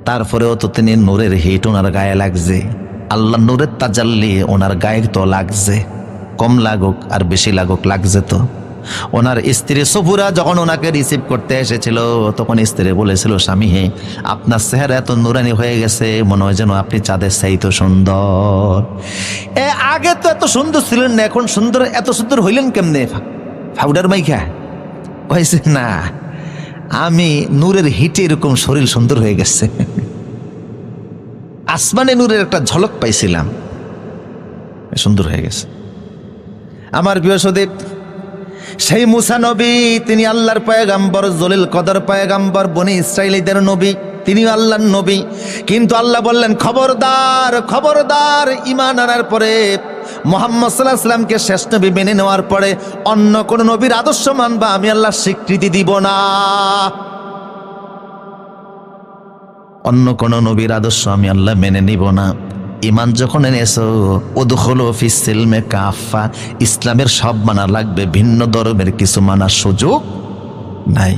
তারপরেও তো তিনি নূরের হিট ওনার গায়ে লাগছে, আল্লাহ নূরের তাজাল্লি ওনার গায়ে তো লাগছে, কম লাগুক আর বেশি লাগুক লাগছে তো। ওনার স্ত্রী সফুরা যখন ওনাকে রিসিভ করতে এসেছিল তখন স্ত্রী বলেছিল, স্বামী হে আপনার চেহারা এত নুরানি হয়ে গেছে, মনে হয় যেন আপনি চাঁদের চাইতে সুন্দর। আগে তো এত সুন্দর ছিলেন না, এখন সুন্দর, এত সুন্দর হইলেন কেমনে? পাউডার মাইখা? হয়েছে না, আমি নূরের হিটে এরকম শরীর সুন্দর হয়ে গেছে। আসমানে নূরের একটা ঝলক পাইছিলাম, সুন্দর হয়ে গেছে। আমার প্রিয় সদীপ, সেই মুসা নবী তিনি আল্লাহর পয়গাম্বর, জলিল কদর পয়গাম্বর, বনি ইসরাইলীদের নবী, তিনি আল্লাহর নবী। কিন্তু আল্লাহ বললেন, খবরদার খবরদার, ঈমান আনার পরে মুহাম্মদ সাল্লাল্লাহু আলাইহি ওয়াসাল্লামকে শেষ নবী মেনে নেওয়ার পরে অন্য কোন নবীর আদর্শ মানবা, আমি আল্লাহ স্বীকৃতি দিব না। অন্য কোন নবীর আদর্শ আমি আল্লাহ মেনে নিব না। ইমান যখন এনেছো, উদখুলু ফিস সিলমে কাফা, ইসলামের সব মানা লাগবে, ভিন্ন ধর্মের কিছু মানার সুযোগ নাই।